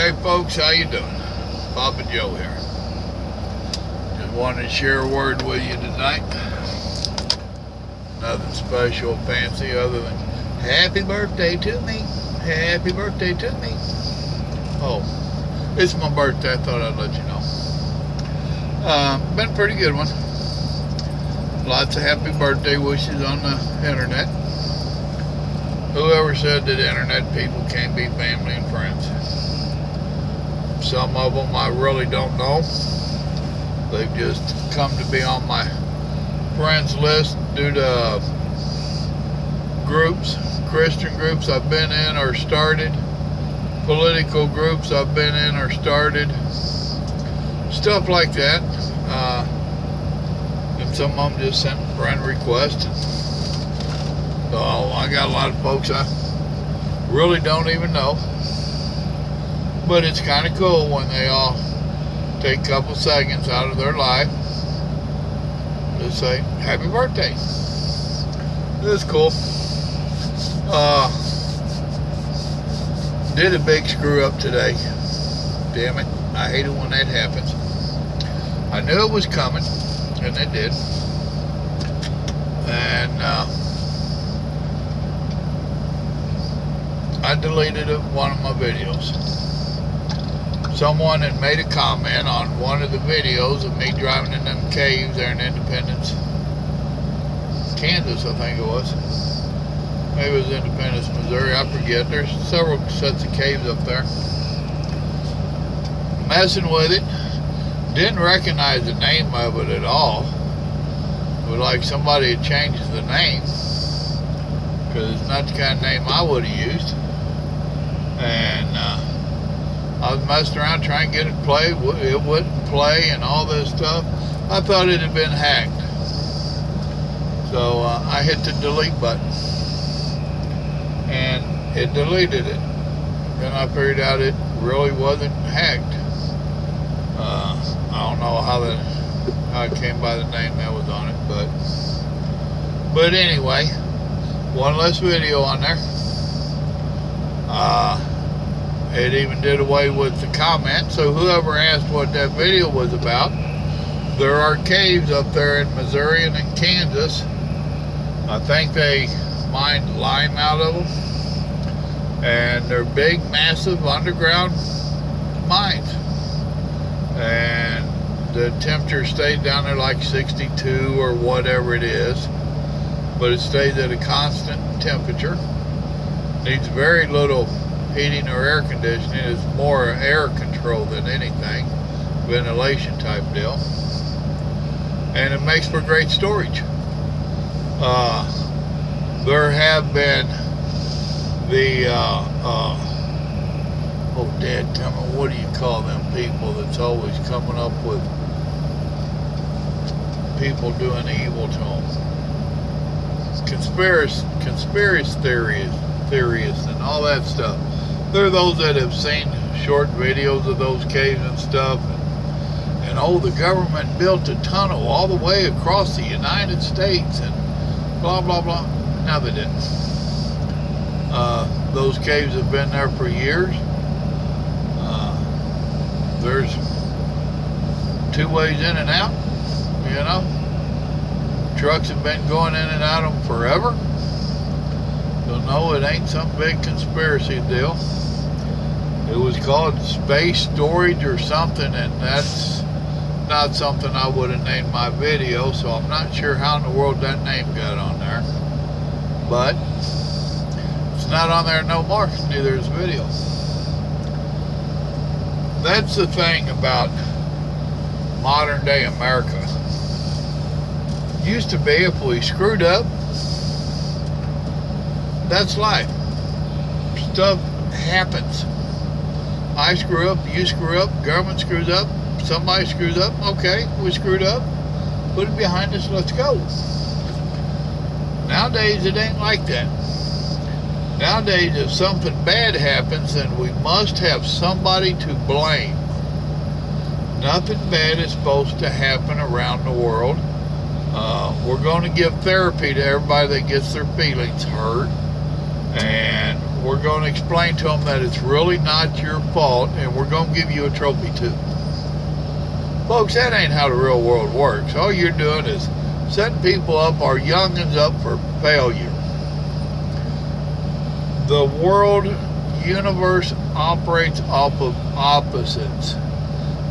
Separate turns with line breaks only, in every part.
Hey folks, how you doing? Bob and Joe here. Just wanted to share a word with you tonight. Nothing special, fancy, other than happy birthday to me. Happy birthday to me. Oh, it's my birthday. I thought I'd let you know. Been a pretty good one. Lots of happy birthday wishes on the internet. Whoever said that internet people can't be family and friends? Some of them I really don't know. They've just come to be on my friends list due to groups, Christian groups I've been in or started, political groups I've been in or started, stuff like that. And some of them just sent friend requests. So I got a lot of folks I really don't even know. But it's kind of cool when they all take a couple seconds out of their life to say, happy birthday. It's cool. Did a big screw up today. Damn it. I hate it when that happens. I knew it was coming, and it did. And I deleted one of my videos. Someone had made a comment on one of the videos of me driving in them caves there in Independence, Kansas, I think it was. Maybe it was Independence, Missouri, I forget. There's several sets of caves up there. Messing with it. Didn't recognize the name of it at all. It was like somebody had changed the name, because it's not the kind of name I would have used. And I was messing around trying to get it to play. It wouldn't play and all this stuff. I thought it had been hacked. So I hit the delete button. And it deleted it. Then I figured out it really wasn't hacked. I don't know how it came by the name that was on it. But anyway, one less video on there. It even did away with the comment, so whoever asked what that video was about, there are caves up there in Missouri and in Kansas. I think they mined lime out of them, and they're big, massive underground mines. And the temperature stays down there like 62 or whatever it is, but it stays at a constant temperature. Needs very little heating or air conditioning. It's more air control than anything, ventilation type deal, and it makes for great storage. There have been the oh dad, tell me, what do you call them people that's always coming up with people doing evil to them? Conspiracy theorists and all that stuff. There are those that have seen short videos of those caves and stuff, and oh, the government built a tunnel all the way across the United States and blah blah blah. No, they didn't. Those caves have been there for years. There's two ways in and out, you know. Trucks have been going in and out of them forever. So no, it ain't some big conspiracy deal. It was called space storage or something, and that's not something I would have named my video, so I'm not sure how in the world that name got on there. But it's not on there no more, neither is the video. That's the thing about modern day America. Used to be, if we screwed up, that's life. Stuff happens. I screw up, you screw up, government screws up, somebody screws up. Okay, we screwed up. Put it behind us, let's go. Nowadays, it ain't like that. Nowadays, if something bad happens, then we must have somebody to blame. Nothing bad is supposed to happen around the world. We're going to give therapy to everybody that gets their feelings hurt. And we're going to explain to them that it's really not your fault, and we're going to give you a trophy too. Folks, that ain't how the real world works. All you're doing is setting people up, our youngins up, for failure. The world universe operates off of opposites.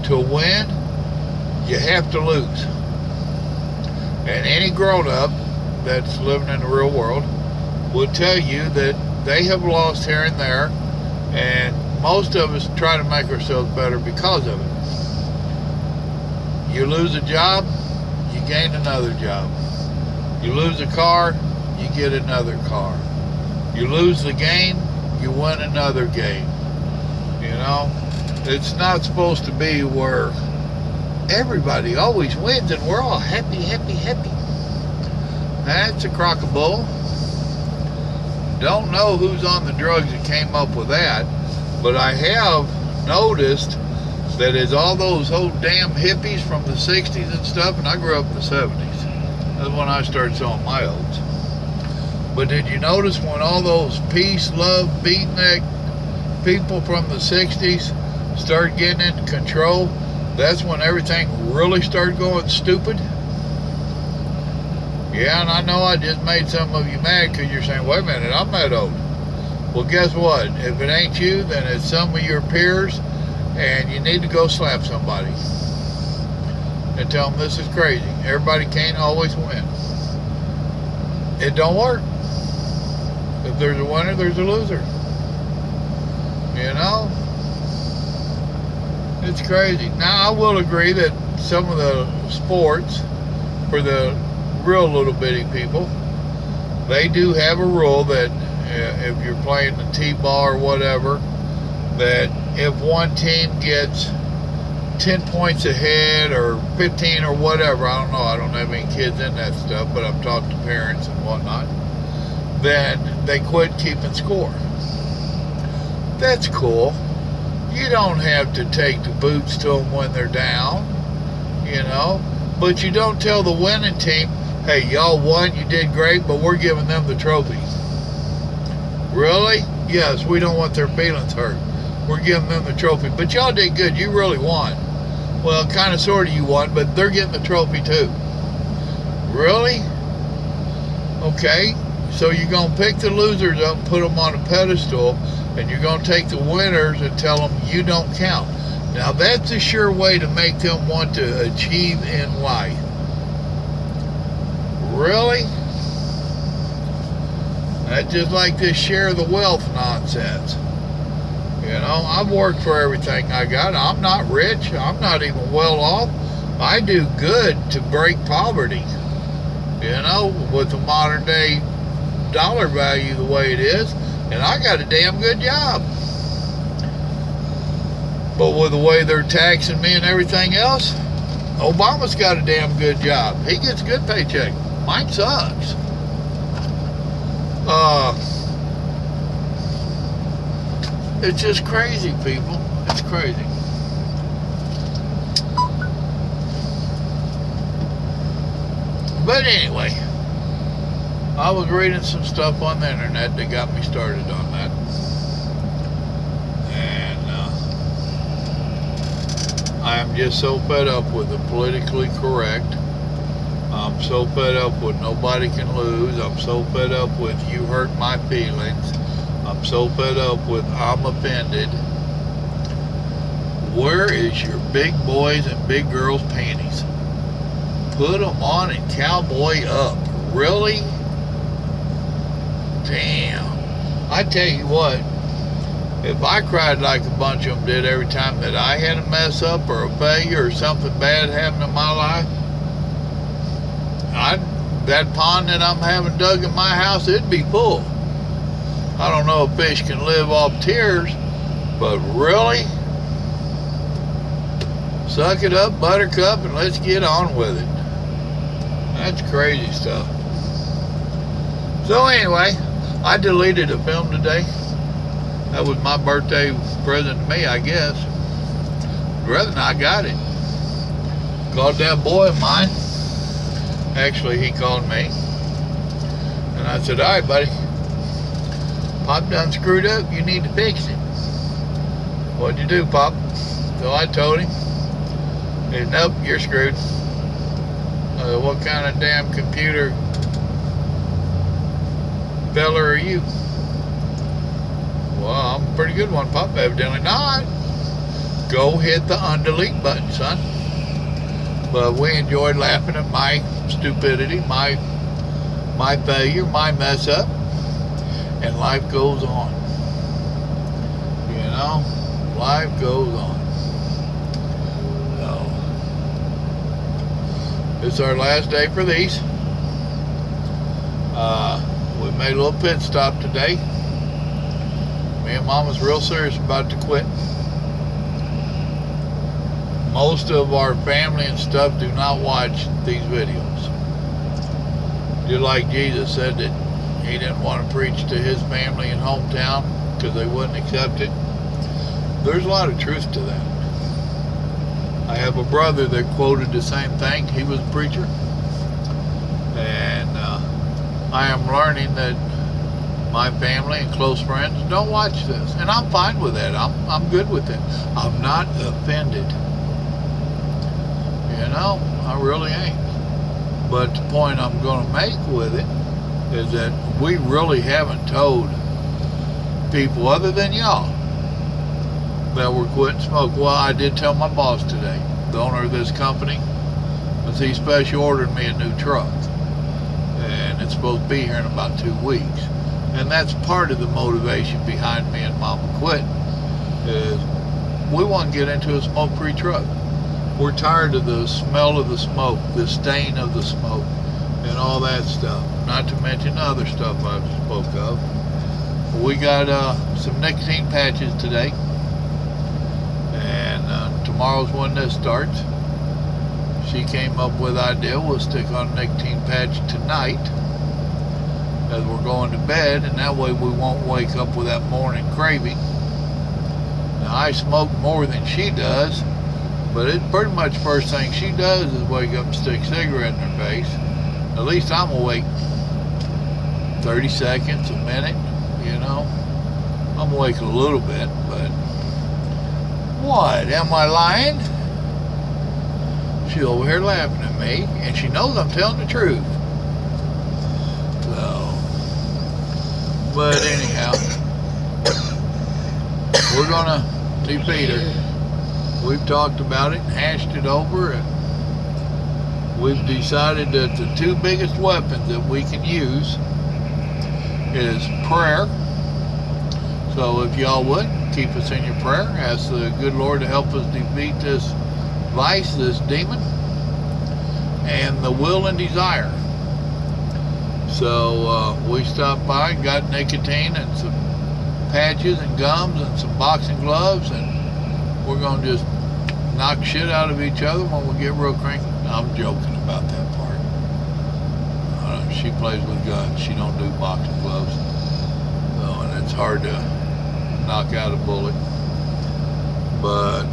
To win, you have to lose. And any grown-up that's living in the real world will tell you that they have lost here and there, and most of us try to make ourselves better because of it. You lose a job, you gain another job. You lose a car, you get another car. You lose the game, you win another game. You know, it's not supposed to be where everybody always wins and we're all happy, happy, happy. That's a crock of bull. Don't know who's on the drugs that came up with that, but I have noticed that is all those old damn hippies from the 60s and stuff, and I grew up in the 70s. That's when I started selling my oats. But did you notice when all those peace, love, beatnik people from the 60s started getting into control, that's when everything really started going stupid? Yeah, and I know I just made some of you mad because you're saying, wait a minute, I'm that old. Well, guess what? If it ain't you, then it's some of your peers, and you need to go slap somebody and tell them this is crazy. Everybody can't always win. It don't work. If there's a winner, there's a loser. You know? It's crazy. Now, I will agree that some of the sports, for the real little bitty people, they do have a rule that if you're playing the T-ball or whatever, that if one team gets 10 points ahead or 15 or whatever, I don't know, I don't have any kids in that stuff, but I've talked to parents and whatnot, then they quit keeping score. That's cool. You don't have to take the boots to them when they're down, you know, but you don't tell the winning team, hey, y'all won, you did great, but we're giving them the trophy. Really? Yes, we don't want their feelings hurt. We're giving them the trophy. But y'all did good. You really won. Well, kind of, sort of you won, but they're getting the trophy too. Really? Okay. So you're going to pick the losers up and put them on a pedestal, and you're going to take the winners and tell them you don't count. Now, that's a sure way to make them want to achieve in life. Really? That's just like this share the wealth nonsense. You know, I've worked for everything I got. I'm not rich. I'm not even well off. I do good to break poverty. You know, with the modern day dollar value the way it is. And I got a damn good job. But with the way they're taxing me and everything else, Obama's got a damn good job. He gets a good paycheck. Mine sucks. It's just crazy, people. It's crazy. But anyway, I was reading some stuff on the internet that got me started on that. And I'm just so fed up with the politically correct. I'm so fed up with nobody can lose. I'm so fed up with you hurt my feelings. I'm so fed up with I'm offended. Where is your big boys and big girls panties? Put them on and cowboy up. Really? Damn. I tell you what, if I cried like a bunch of them did every time that I had a mess up or a failure or something bad happened in my life, that pond that I'm having dug in my house, it'd be full. I don't know if fish can live off tears, but really? Suck it up, buttercup, and let's get on with it. That's crazy stuff. So anyway, I deleted a film today. That was my birthday present to me, I guess. Rather than I got it. Called that boy of mine. Actually, he called me. And I said, all right, buddy. Pop done screwed up. You need to fix it. What'd you do, Pop? So I told him. He said, nope, you're screwed. What kind of damn computer fella are you? Well, I'm a pretty good one, Pop. Evidently not. Go hit the undelete button, son. But we enjoyed laughing at my stupidity, my failure, my mess up, and life goes on. You know, life goes on. So, it's our last day for these. We made a little pit stop today. Me and Mom was real serious about to quit. Most of our family and stuff do not watch these videos. Just like Jesus said that he didn't want to preach to his family and hometown because they wouldn't accept it. There's a lot of truth to that. I have a brother that quoted the same thing. He was a preacher. And I am learning that my family and close friends don't watch this. And I'm fine with that. I'm good with it. I'm not offended. You know, I really ain't. But the point I'm going to make with it is that we really haven't told people other than y'all that we're quitting smoke. Well, I did tell my boss today, the owner of this company, because he special ordered me a new truck. And it's supposed to be here in about 2 weeks. And that's part of the motivation behind me and Mama quitting, is we want to get into a smoke-free truck. We're tired of the smell of the smoke, the stain of the smoke, and all that stuff. Not to mention the other stuff I've spoke of. We got some nicotine patches today, and tomorrow's when this starts. She came up with the idea we'll stick on a nicotine patch tonight as we're going to bed, and that way we won't wake up with that morning craving. Now, I smoke more than she does, but it's pretty much first thing she does is wake up and stick a cigarette in her face. At least I'm awake 30 seconds, a minute, you know. I'm awake a little bit, but what, am I lying? She's over here laughing at me, and she knows I'm telling the truth. So, but anyhow, we're gonna defeat her. We've talked about it and hashed it over, and we've decided that the two biggest weapons that we can use is prayer. So if y'all would, keep us in your prayer. Ask the good Lord to help us defeat this vice, this demon, and the will and desire. So we stopped by and got nicotine and some patches and gums and some boxing gloves, and we're going to just knock shit out of each other when we get real cranky. I'm joking about that part. She plays with guns. She don't do boxing gloves. So, and it's hard to knock out a bullet. But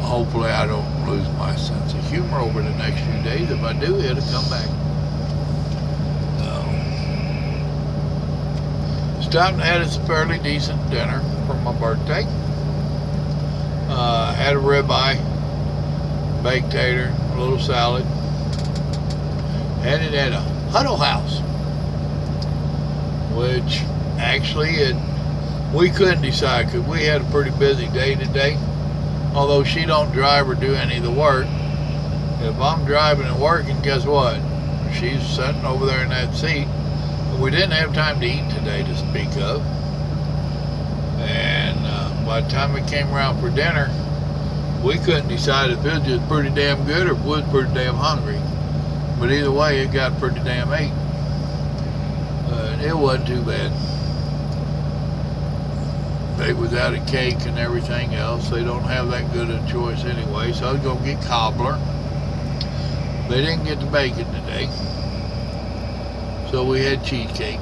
hopefully I don't lose my sense of humor over the next few days. If I do, it'll come back. So, stopped and had us a fairly decent dinner for my birthday. Had a ribeye, baked tater, a little salad. Had it at a Huddle House, which actually we couldn't decide because we had a pretty busy day today. Although she don't drive or do any of the work. If I'm driving and working, guess what? She's sitting over there in that seat. But we didn't have time to eat today to speak of. And by the time it came around for dinner, we couldn't decide if it was just pretty damn good or if we was pretty damn hungry. But either way, it got pretty damn ate. It wasn't too bad. They was out of cake and everything else. They don't have that good a choice anyway, so I was going to get cobbler. They didn't get the bacon today, so we had cheesecake.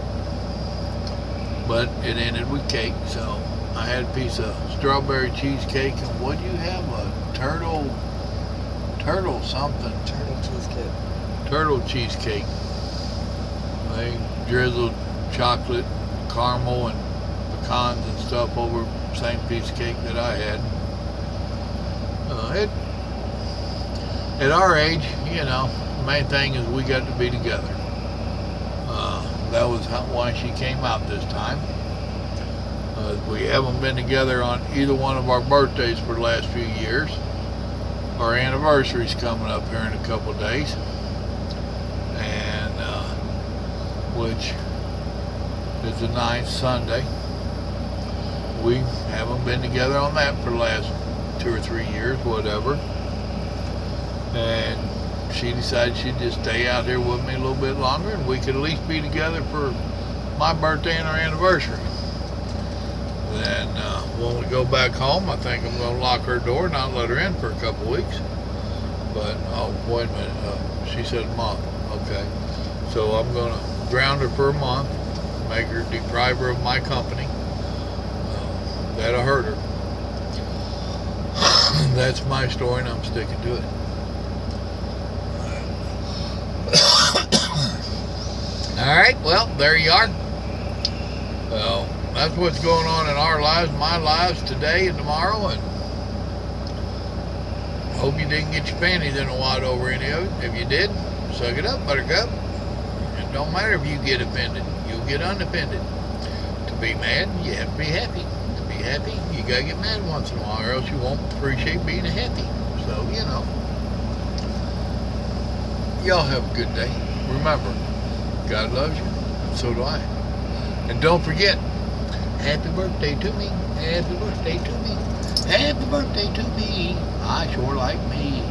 But it ended with cake, so I had a piece of strawberry cheesecake. And what do you have? A turtle something.
Turtle cheesecake.
Turtle cheesecake. They drizzled chocolate caramel and pecans and stuff over the same piece of cake that I had. At our age, you know, the main thing is we got to be together. That was why she came out this time. We haven't been together on either one of our birthdays for the last few years. Our anniversary's coming up here in a couple of days, and which is the 9th Sunday. We haven't been together on that for the last 2 or 3 years, whatever. And she decided she'd just stay out here with me a little bit longer, and we could at least be together for my birthday and our anniversary. Then when we go back home, I think I'm going to lock her door and not let her in for a couple weeks. But, oh, wait a minute. She said a month. Okay. So I'm going to ground her for a month, make her, deprive her of my company. That'll hurt her. That's my story, and I'm sticking to it. Alright, well, there you are. So, that's what's going on in our lives, my lives today and tomorrow, and hope you didn't get your panties in a wad over any of it. If you did, suck it up, buttercup. It don't matter if you get offended. You'll get unoffended. To be mad, you have to be happy. To be happy, you gotta get mad once in a while, or else you won't appreciate being happy. So, you know. Y'all have a good day. Remember, God loves you, and so do I. And don't forget, happy birthday to me, happy birthday to me, happy birthday to me. I sure like me.